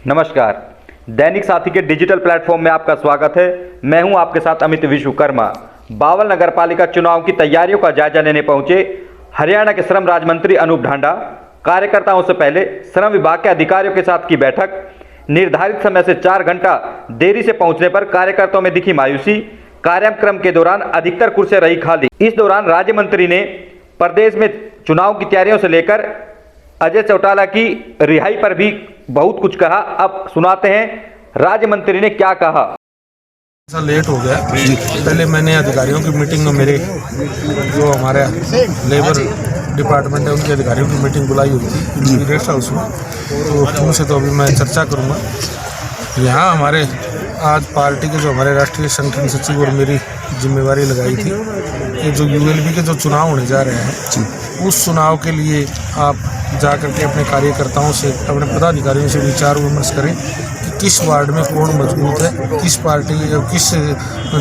नमस्कार, दैनिक साथी के डिजिटल प्लेटफॉर्म में आपका स्वागत है। मैं हूं आपके साथ अमित विश्वकर्मा। बावल नगर पालिका चुनाव की तैयारियों का जायजा लेने पहुंचे हरियाणा के श्रम राज्य मंत्री अनूप ढांडा। कार्यकर्ताओं से पहले श्रम विभाग के अधिकारियों के साथ की बैठक। निर्धारित समय से 4 घंटा देरी से पहुंचने पर कार्यकर्ताओं में दिखी मायूसी। कार्यक्रम के दौरान अधिकतर कुर्सियां रही खाली। इस दौरान राज्य मंत्री ने प्रदेश में चुनाव की तैयारियों से लेकर अजय चौटाला की रिहाई पर भी बहुत कुछ कहा। अब सुनाते हैं राज्य मंत्री ने क्या कहा। ऐसा लेट हो गया। पहले मैंने अधिकारियों की मीटिंग में मेरे जो हमारे लेबर डिपार्टमेंट है उनके अधिकारियों की मीटिंग बुलाई हुई थी गेस्ट हाउस में, तो उनसे तो अभी मैं चर्चा करूँगा। यहाँ हमारे आज पार्टी के जो हमारे राष्ट्रीय संगठन सचिव और मेरी जिम्मेवारी लगाई थी कि जो यूएलबी के जो चुनाव होने जा रहे हैं उस चुनाव के लिए आप जा करके अपने कार्यकर्ताओं से, अपने पदाधिकारियों से विचार विमर्श करें कि किस वार्ड में कौन मजबूत है, किस पार्टी किस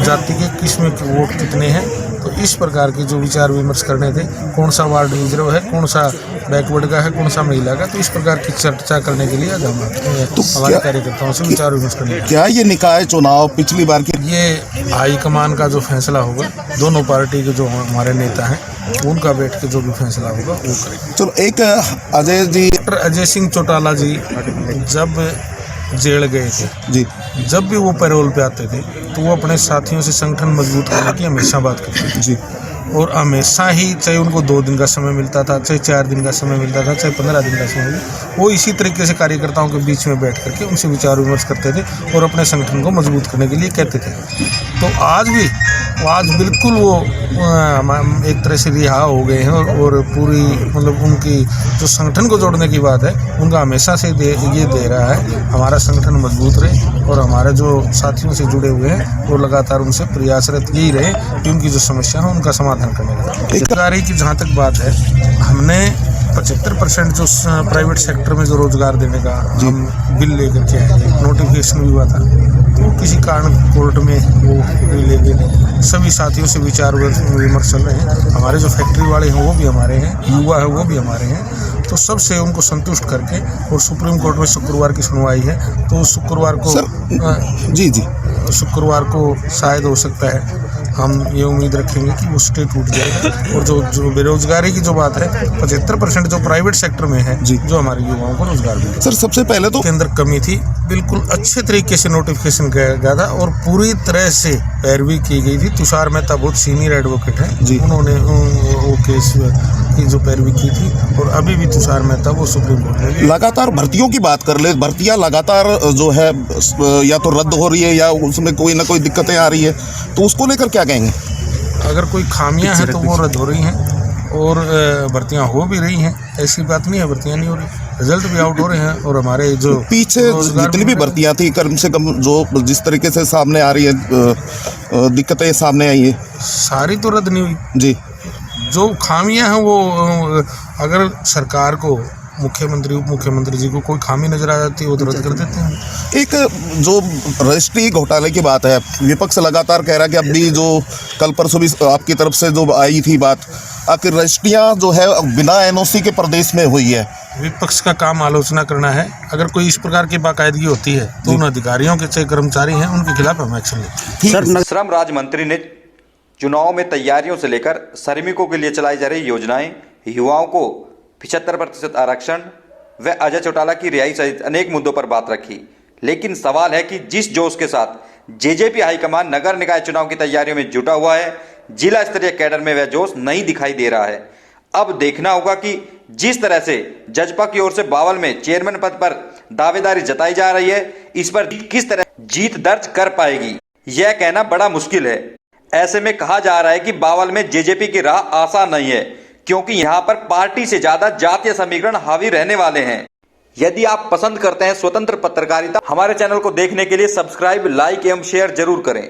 जाति के किस में वोट कितने हैं। तो इस प्रकार के जो विचार विमर्श करने थे, कौन सा वार्ड रिजर्व है, कौन सा बैकवर्ड का है, कौन सा महिला का, तो इस प्रकार की चर्चा करने के लिए आज हम हमारे कार्यकर्ताओं से विचार विमर्श करने। क्या ये निकाय चुनाव पिछली बार के ये हाईकमान का जो फैसला होगा, दोनों पार्टी के जो हमारे नेता हैं उनका बैठ के जो भी फैसला होगा वो करेंगे। चलो, एक अजय जी, डॉक्टर अजय सिंह चौटाला जी जब जेल गए थे जी, जब भी वो पैरोल पे आते थे तो वो अपने साथियों से संगठन मजबूत करने की हमेशा बात करते थे जी। और हमेशा ही, चाहे उनको 2 दिन का समय मिलता था, चाहे 4 दिन का समय मिलता था, चाहे 15 दिन का समय मिलता, वो इसी तरीके से कार्यकर्ताओं के बीच में बैठ करके उनसे विचार विमर्श करते थे और अपने संगठन को मजबूत करने के लिए कहते थे। तो आज बिल्कुल वो एक तरह से रिहा हो गए हैं और पूरी मतलब उनकी जो संगठन को जोड़ने की बात है उनका हमेशा से ये दे रहा है हमारा संगठन मजबूत रहे और हमारे जो साथियों से जुड़े हुए हैं वो लगातार उनसे प्रयासरत यही रहे कि उनकी जो समस्या है उनका समाधान करने का। रोजगारी की जहाँ तक बात है, हमने 75% जो प्राइवेट सेक्टर में जो रोजगार देने का हम बिल लेकर के आए, नोटिफिकेशन भी हुआ था, तो किसी कारण कोर्ट में वो ले गए। सभी साथियों से विचार विमर्श चल रहे हैं। हमारे जो फैक्ट्री वाले हैं वो भी हमारे हैं, युवा है वो भी हमारे हैं, तो सबसे उनको संतुष्ट करके और सुप्रीम कोर्ट में शुक्रवार की सुनवाई है, तो शुक्रवार को जी शुक्रवार को शायद हो सकता है हम ये उम्मीद रखेंगे कि वो स्टे टूट जाएगा। और जो बेरोजगारी की जो बात है, 75% जो प्राइवेट सेक्टर में है जी, जो हमारे युवाओं को रोजगार मिले। सर, सबसे पहले तो के अंदर कमी थी, बिल्कुल अच्छे तरीके से नोटिफिकेशन गया था और पूरी तरह से पैरवी की गई थी। तुषार मेहता बहुत सीनियर एडवोकेट हैं जी, उन्होंने वो केस की जो पैरवी की थी और अभी भी तुषार मेहता वो सुप्रीम कोर्ट में लगातार भर्तियों की बात कर ले, भर्तियां लगातार जो है या तो रद्द हो रही है या उसमें कोई ना कोई दिक्कतें आ रही है, तो उसको लेकर क्या कहेंगे? अगर कोई खामियां हैं तो वो रद्द हो रही हैं और भर्तियां हो भी रही हैं, ऐसी बात नहीं है भर्तियां नहीं हो रही, रिजल्ट भी आउट हो रहे हैं। और हमारे जो पीछे जितनी भी भर्तियां थी कम से कम जो जिस तरीके से सामने आ रही है, दिक्कतें सामने आई है, सारी तो रद्द नहीं हुई जी। जो खामियां हैं वो अगर सरकार को, मुख्यमंत्री उप मुख्यमंत्री जी को कोई खामी नजर आ जाती है वो तो रद्द कर देते हैं। एक जो रजिस्ट्री घोटाले की बात है, विपक्ष लगातार कह रहा है कि अब भी जो कल परसों भी आपकी तरफ से जो आई थी बात, आखिर रजिस्ट्रियाँ जो है बिना एनओसी के प्रदेश में हुई है। विपक्ष का काम आलोचना करना है। अगर कोई इस प्रकार की बाकायदगी होती है तो उन अधिकारियों के चाहे कर्मचारी हैं उनके खिलाफ हम एक्शन लेते। श्रम राज्य मंत्री ने चुनाव में तैयारियों से लेकर श्रमिकों के लिए चलाई जा रही योजनाएं, युवाओं को 75% आरक्षण व अजय चौटाला की रिहाई सहित अनेक मुद्दों पर बात रखी। लेकिन सवाल है कि जिस जोश के साथ जेजेपी हाईकमान नगर निकाय चुनाव की तैयारियों में जुटा हुआ है, जिला स्तरीय कैडर में वह जोश नहीं दिखाई दे रहा है। अब देखना होगा कि जिस तरह से जजपा की ओर से बावल में चेयरमैन पद पर दावेदारी जताई जा रही है, इस पर किस तरह जीत दर्ज कर पाएगी, यह कहना बड़ा मुश्किल है। ऐसे में कहा जा रहा है कि बावल में जेजेपी की राह आसान नहीं है, क्योंकि यहां पर पार्टी से ज्यादा जातीय समीकरण हावी रहने वाले हैं। यदि आप पसंद करते हैं स्वतंत्र पत्रकारिता, हमारे चैनल को देखने के लिए सब्सक्राइब, लाइक एवं शेयर जरूर करें।